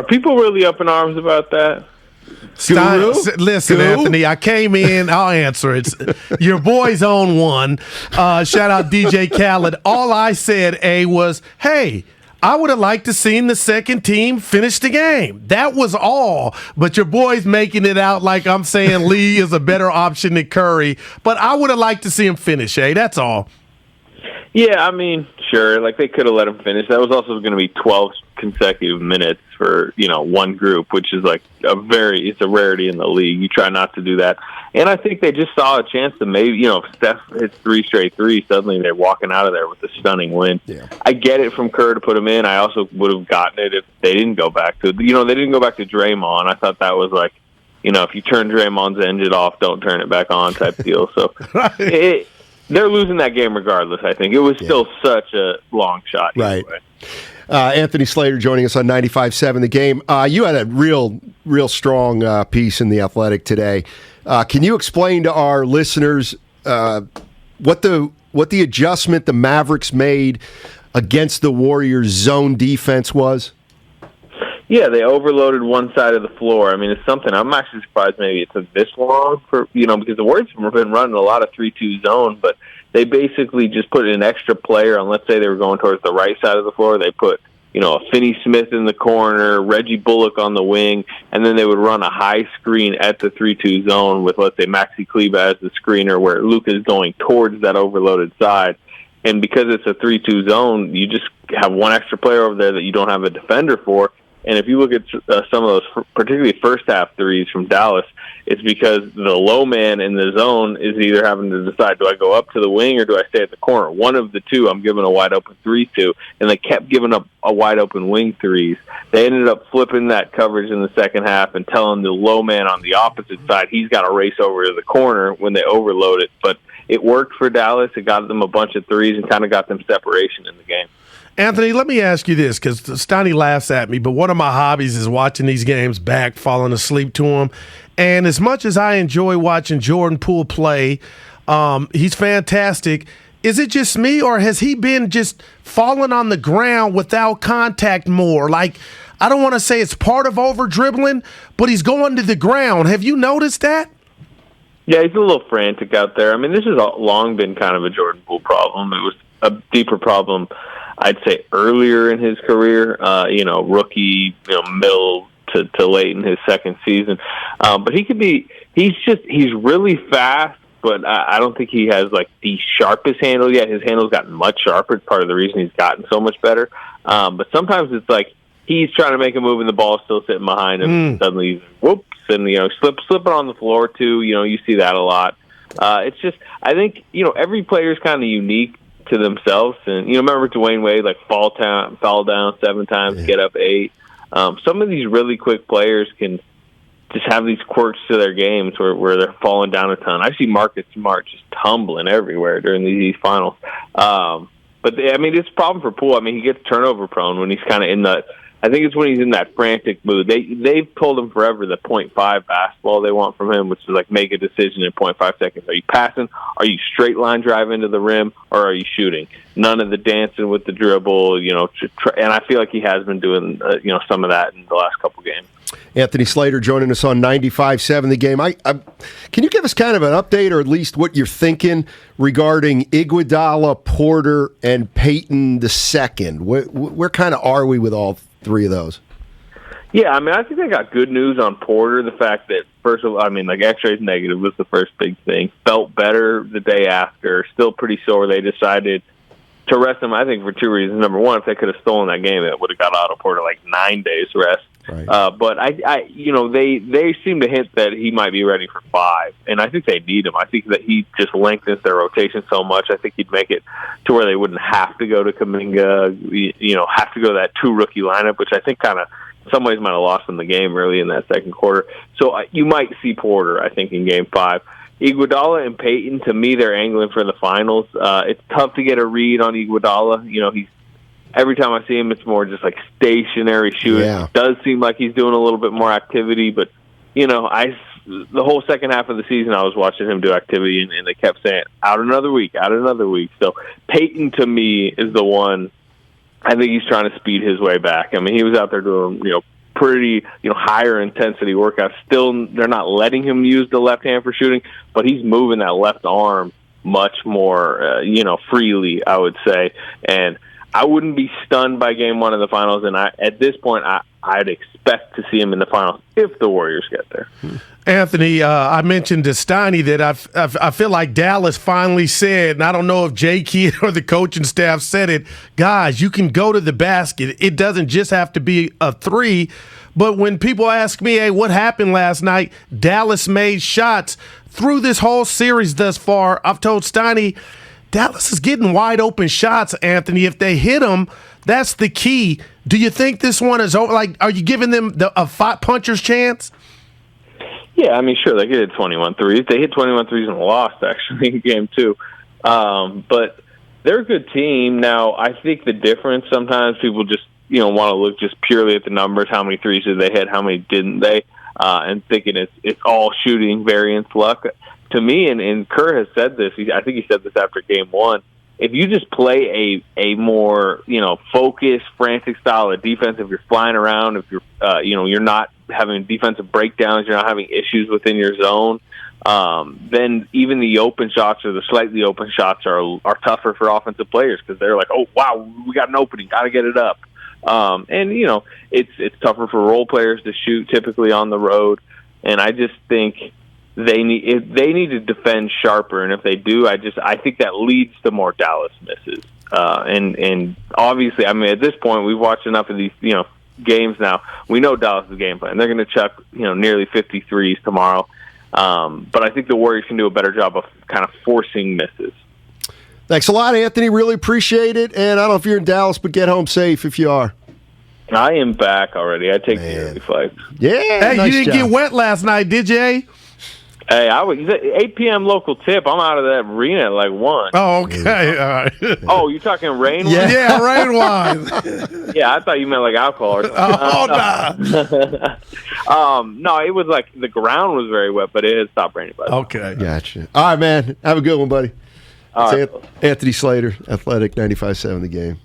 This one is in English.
Are people really up in arms about that? Listen, Anthony, I came in. I'll answer it. Your boy's on one. Shout out DJ Khaled. All I said, was, hey, I would have liked to seen the second team finish the game. That was all. But your boy's making it out like I'm saying Lee is a better option than Curry. But I would have liked to see him finish, That's all. Yeah, I mean, sure. Like, they could have let him finish. That was also going to be 12 consecutive minutes for, one group, which is like it's a rarity in the league. You try not to do that. And I think they just saw a chance to maybe, if Steph hits 3 straight threes, suddenly they're walking out of there with a stunning win. Yeah. I get it from Kerr to put him in. I also would have gotten it if they didn't go back to, they didn't go back to Draymond. I thought that was like, if you turn Draymond's engine off, don't turn it back on type deal. So they're losing that game regardless, I think. It was still such a long shot. Right. Anthony Slater joining us on 95.7 The Game. You had a real strong piece in The Athletic today. Can you explain to our listeners what the adjustment the Mavericks made against the Warriors' zone defense was? Yeah, they overloaded one side of the floor. I mean, it's something I'm actually surprised maybe it took this long for because the Warriors have been running a lot of 3-2 zone, but they basically just put an extra player on. Let's say they were going towards the right side of the floor. They put a Finney Smith in the corner, Reggie Bullock on the wing, and then they would run a high screen at the 3-2 zone with, let's say, Maxi Kleber as the screener, where Luka is going towards that overloaded side. And because it's a 3-2 zone, you just have one extra player over there that you don't have a defender for. And if you look at some of those, particularly first half threes from Dallas, it's because the low man in the zone is either having to decide, do I go up to the wing or do I stay at the corner? One of the two I'm giving a wide open 3 to, and they kept giving up a wide open wing threes. They ended up flipping that coverage in the second half and telling the low man on the opposite side he's got to race over to the corner when they overload it. But it worked for Dallas. It got them a bunch of threes and kind of got them separation in the game. Anthony, let me ask you this, because Steiny laughs at me, but one of my hobbies is watching these games back, falling asleep to them. And as much as I enjoy watching Jordan Poole play, he's fantastic. Is it just me, or has he been just falling on the ground without contact more? Like, I don't want to say it's part of over-dribbling, but he's going to the ground. Have you noticed that? Yeah, he's a little frantic out there. I mean, this has long been kind of a Jordan Poole problem. It was a deeper problem, I'd say, earlier in his career, rookie, middle to late in his second season. But he's really fast, but I don't think he has like the sharpest handle yet. His handle's gotten much sharper. It's part of the reason he's gotten so much better. But sometimes it's like he's trying to make a move and the ball's still sitting behind him. And suddenly, whoops, and slipping on the floor too. You see that a lot. It's just, I think every player is kind of unique to themselves, and remember Dwayne Wade, like fall down 7 times, get up 8. Some of these really quick players can just have these quirks to their games where they're falling down a ton. I see Marcus Smart just tumbling everywhere during these finals. But it's a problem for Poole. I mean, he gets turnover prone when he's kind of in the. I think it's when he's in that frantic mood. They've told him forever the 0.5 basketball they want from him, which is like make a decision in 0.5 seconds. Are you passing? Are you straight line driving to the rim? Or are you shooting? None of the dancing with the dribble, and I feel like he has been doing, some of that in the last couple games. Anthony Slater joining us on 95.7 The Game. Can you give us kind of an update, or at least what you're thinking regarding Iguodala, Porter, and Payton II? Where kind of are we with all 3 of those? Yeah, I think I got good news on Porter. The fact that, first of all, X-rays negative was the first big thing. Felt better the day after. Still pretty sore. They decided to rest him, I think, for 2 reasons. Number one, if they could have stolen that game, it would have got Otto Porter like 9 days rest. Right. But they seem to hint that he might be ready for 5, and I think they need him. I think that he just lengthens their rotation so much. I think he'd make it to where they wouldn't have to go to Kuminga, have to go to that 2 rookie lineup, which I think kind of in some ways might have lost them the game early in that second quarter. So you might see Porter, I think, in Game 5. Iguodala and Payton, to me, they're angling for the finals. It's tough to get a read on Iguodala. He's every time I see him, it's more just like stationary shooting. Yeah. It does seem like he's doing a little bit more activity, but the whole second half of the season I was watching him do activity, and they kept saying out another week. So Payton to me is the one. I think he's trying to speed his way back. He was out there doing pretty, higher intensity workouts. Still, they're not letting him use the left hand for shooting, but he's moving that left arm much more, freely, I would say. And I wouldn't be stunned by game one of the finals. And at this point, I'd expect to see him in the finals if the Warriors get there. Anthony, I mentioned to Steiny that I feel like Dallas finally said, and I don't know if Jay Kidd or the coaching staff said it, guys, you can go to the basket. It doesn't just have to be a three. But when people ask me, hey, what happened last night? Dallas made shots. Through this whole series thus far, I've told Steiny, Dallas is getting wide open shots, Anthony. If they hit them, that's the key. Do you think this one is over? Like, are you giving them a puncher's chance? Yeah, I mean, sure, they could hit 21 threes. They hit 21 threes and lost, actually, in game two. But they're a good team. Now, I think the difference, sometimes people just, want to look just purely at the numbers. How many threes did they hit? How many didn't they? And thinking it's all shooting variance luck. To me, and Kerr has said this, I think he said this after game one, if you just play a more, focused, frantic style of defense, if you're flying around, if you're, you're not having defensive breakdowns, you're not having issues within your zone, then even the open shots or the slightly open shots are tougher for offensive players because they're like, oh, wow, we got an opening, got to get it up. And it's tougher for role players to shoot typically on the road, and I just think they need to defend sharper, and if they do, I think that leads to more Dallas misses. And obviously, I mean, at this point, we've watched enough of these games now. We know Dallas' game plan. They're going to chuck nearly 50 threes tomorrow, but I think the Warriors can do a better job of kind of forcing misses. Thanks a lot, Anthony. Really appreciate it. And I don't know if you're in Dallas, but get home safe if you are. I am back already. I take the early flights. Yeah. Hey, nice you didn't get wet last night, did you? Hey, I was 8 p.m. local tip. I'm out of that arena at like 1. Oh, okay. All right. Oh, you talking rain wine? Yeah, rain wine. Yeah, I thought you meant like alcohol or something. No, it was like the ground was very wet, but it had stopped raining. Okay. Gotcha. All right, man. Have a good one, buddy. All right. Anthony Slater, Athletic 95.7 The Game.